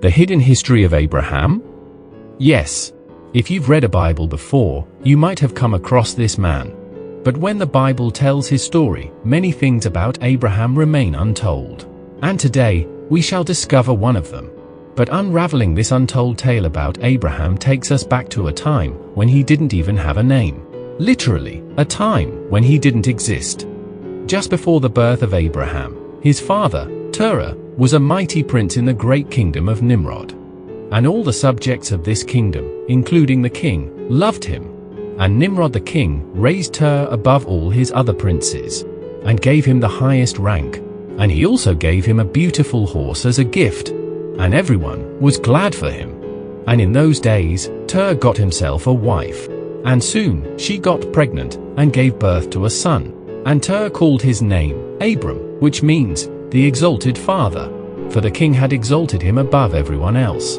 The hidden history of Abraham? Yes. If you've read a Bible before, you might have come across this man. But when the Bible tells his story, many things about Abraham remain untold. And today, we shall discover one of them. But unraveling this untold tale about Abraham takes us back to a time when he didn't even have a name. Literally, a time when he didn't exist. Just before the birth of Abraham, his father, Terah, was a mighty prince in the great kingdom of Nimrod. And all the subjects of this kingdom, including the king, loved him. And Nimrod the king raised Terah above all his other princes, and gave him the highest rank. And he also gave him a beautiful horse as a gift. And everyone was glad for him. And in those days, Terah got himself a wife. And soon she got pregnant and gave birth to a son. And Terah called his name Abram, which means the exalted father, for the king had exalted him above everyone else.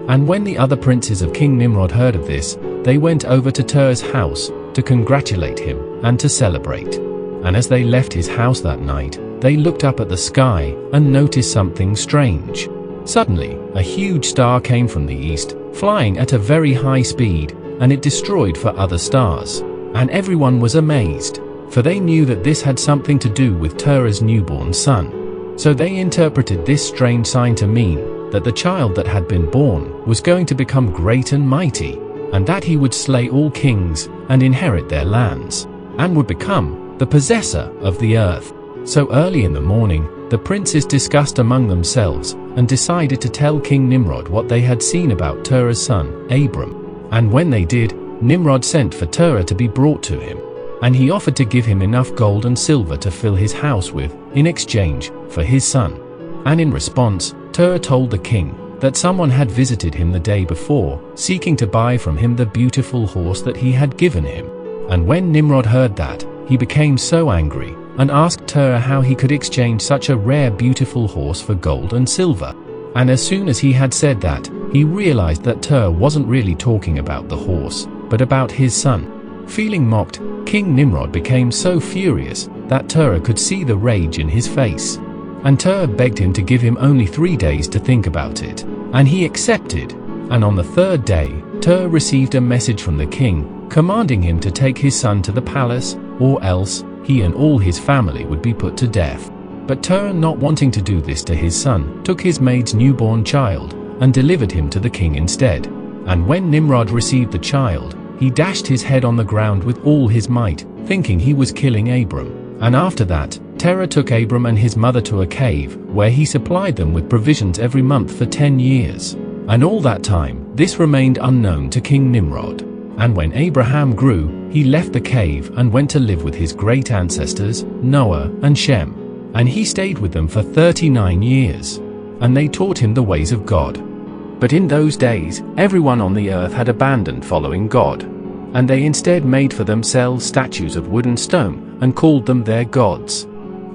And when the other princes of King Nimrod heard of this, they went over to Terah's house to congratulate him and to celebrate. And as they left his house that night, they looked up at the sky and noticed something strange. Suddenly, a huge star came from the east, flying at a very high speed, and it destroyed for other stars. And everyone was amazed, for they knew that this had something to do with Terah's newborn son. So they interpreted this strange sign to mean that the child that had been born was going to become great and mighty, and that he would slay all kings and inherit their lands, and would become the possessor of the earth. So early in the morning, the princes discussed among themselves and decided to tell King Nimrod what they had seen about Terah's son, Abram. And when they did, Nimrod sent for Terah to be brought to him. And he offered to give him enough gold and silver to fill his house with, in exchange for his son. And in response, Terah told the king that someone had visited him the day before, seeking to buy from him the beautiful horse that he had given him. And when Nimrod heard that, he became so angry, and asked Terah how he could exchange such a rare beautiful horse for gold and silver. And as soon as he had said that, he realized that Terah wasn't really talking about the horse, but about his son. Feeling mocked, King Nimrod became so furious that Terah could see the rage in his face. And Terah begged him to give him only 3 days to think about it, and he accepted. And on the 3rd day, Terah received a message from the king, commanding him to take his son to the palace, or else he and all his family would be put to death. But Terah, not wanting to do this to his son, took his maid's newborn child and delivered him to the king instead. And when Nimrod received the child, he dashed his head on the ground with all his might, thinking he was killing Abram. And after that, Terah took Abram and his mother to a cave, where he supplied them with provisions every month for 10 years. And all that time, this remained unknown to King Nimrod. And when Abraham grew, he left the cave and went to live with his great ancestors, Noah and Shem. And he stayed with them for 39 years. And they taught him the ways of God. But in those days, everyone on the earth had abandoned following God. And they instead made for themselves statues of wood and stone, and called them their gods.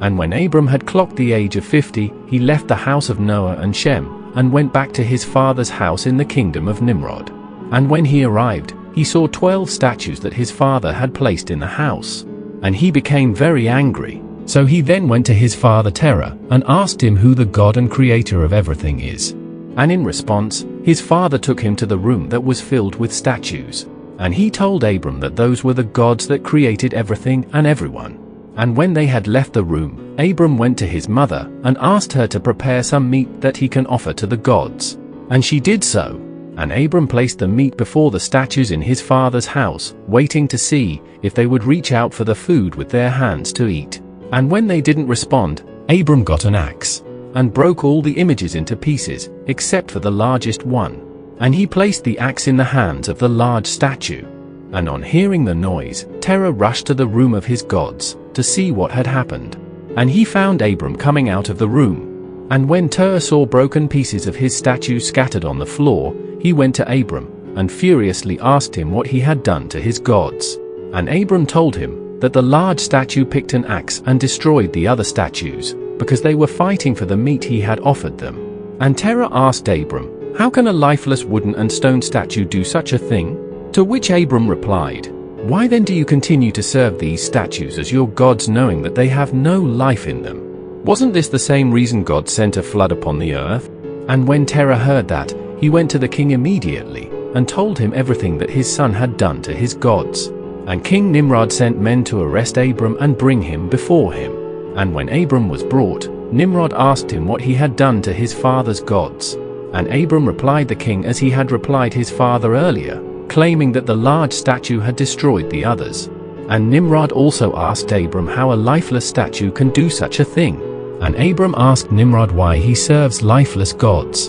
And when Abram had clocked the age of 50, he left the house of Noah and Shem, and went back to his father's house in the kingdom of Nimrod. And when he arrived, he saw 12 statues that his father had placed in the house. And he became very angry. So he then went to his father Terah, and asked him who the God and creator of everything is. And in response, his father took him to the room that was filled with statues. And he told Abram that those were the gods that created everything and everyone. And when they had left the room, Abram went to his mother and asked her to prepare some meat that he can offer to the gods. And she did so. And Abram placed the meat before the statues in his father's house, waiting to see if they would reach out for the food with their hands to eat. And when they didn't respond, Abram got an axe and broke all the images into pieces, except for the largest one. And he placed the axe in the hands of the large statue. And on hearing the noise, Terah rushed to the room of his gods to see what had happened. And he found Abram coming out of the room. And when Terah saw broken pieces of his statue scattered on the floor, he went to Abram and furiously asked him what he had done to his gods. And Abram told him that the large statue picked an axe and destroyed the other statues, because they were fighting for the meat he had offered them. And Terah asked Abram, "How can a lifeless wooden and stone statue do such a thing?" To which Abram replied, "Why then do you continue to serve these statues as your gods, knowing that they have no life in them? Wasn't this the same reason God sent a flood upon the earth? And when Terah heard that, he went to the king immediately, and told him everything that his son had done to his gods. And King Nimrod sent men to arrest Abram and bring him before him. And when Abram was brought, Nimrod asked him what he had done to his father's gods. And Abram replied the king as he had replied his father earlier, claiming that the large statue had destroyed the others. And Nimrod also asked Abram how a lifeless statue can do such a thing. And Abram asked Nimrod why he serves lifeless gods,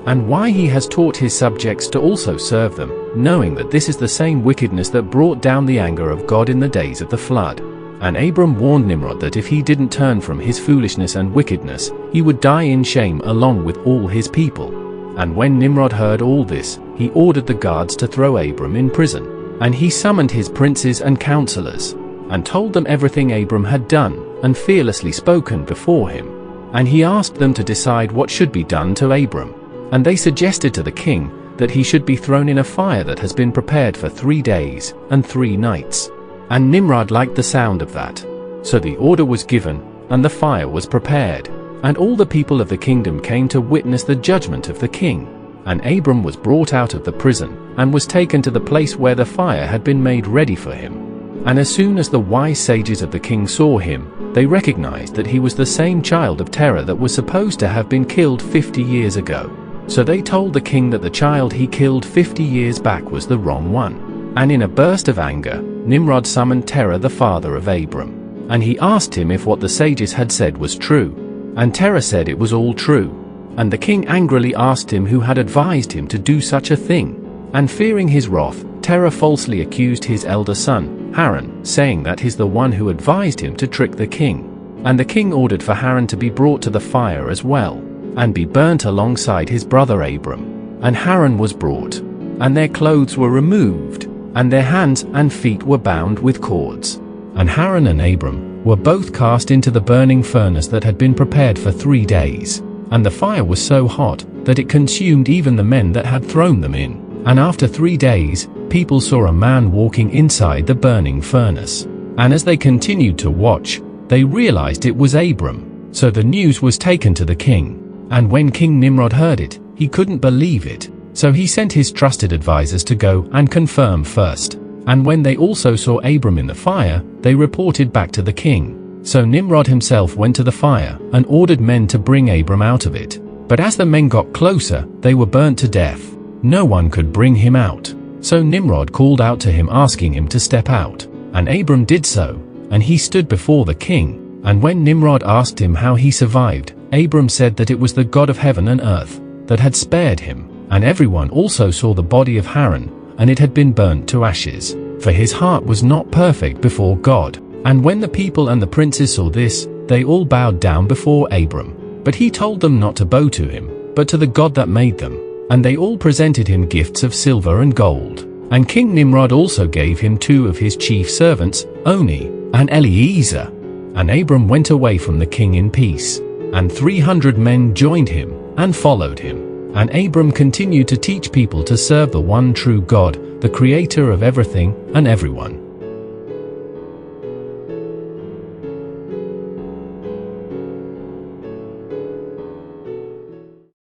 and why he has taught his subjects to also serve them, knowing that this is the same wickedness that brought down the anger of God in the days of the flood. And Abram warned Nimrod that if he didn't turn from his foolishness and wickedness, he would die in shame along with all his people. And when Nimrod heard all this, he ordered the guards to throw Abram in prison. And he summoned his princes and counselors, and told them everything Abram had done, and fearlessly spoken before him. And he asked them to decide what should be done to Abram. And they suggested to the king that he should be thrown in a fire that has been prepared for 3 days and 3 nights. And Nimrod liked the sound of that. So the order was given, and the fire was prepared. And all the people of the kingdom came to witness the judgment of the king. And Abram was brought out of the prison, and was taken to the place where the fire had been made ready for him. And as soon as the wise sages of the king saw him, they recognized that he was the same child of Terah that was supposed to have been killed 50 years ago. So they told the king that the child he killed 50 years back was the wrong one. And in a burst of anger, Nimrod summoned Terah the father of Abram. And he asked him if what the sages had said was true. And Terah said it was all true. And the king angrily asked him who had advised him to do such a thing. And fearing his wrath, Terah falsely accused his elder son, Haran, saying that he's the one who advised him to trick the king. And the king ordered for Haran to be brought to the fire as well, and be burnt alongside his brother Abram. And Haran was brought, and their clothes were removed, and their hands and feet were bound with cords. And Haran and Abram were both cast into the burning furnace that had been prepared for 3 days. And the fire was so hot that it consumed even the men that had thrown them in. And after 3 days, people saw a man walking inside the burning furnace. And as they continued to watch, they realized it was Abram. So the news was taken to the king. And when King Nimrod heard it, he couldn't believe it. So he sent his trusted advisors to go and confirm first. And when they also saw Abram in the fire, they reported back to the king. So Nimrod himself went to the fire and ordered men to bring Abram out of it. But as the men got closer, they were burnt to death. No one could bring him out. So Nimrod called out to him asking him to step out. And Abram did so, and he stood before the king. And when Nimrod asked him how he survived, Abram said that it was the God of heaven and earth that had spared him. And everyone also saw the body of Haran, and it had been burnt to ashes. For his heart was not perfect before God. And when the people and the princes saw this, they all bowed down before Abram. But he told them not to bow to him, but to the God that made them. And they all presented him gifts of silver and gold. And King Nimrod also gave him 2 of his chief servants, Oni and Eliezer. And Abram went away from the king in peace. And 300 men joined him and followed him. And Abram continued to teach people to serve the one true God, the creator of everything and everyone.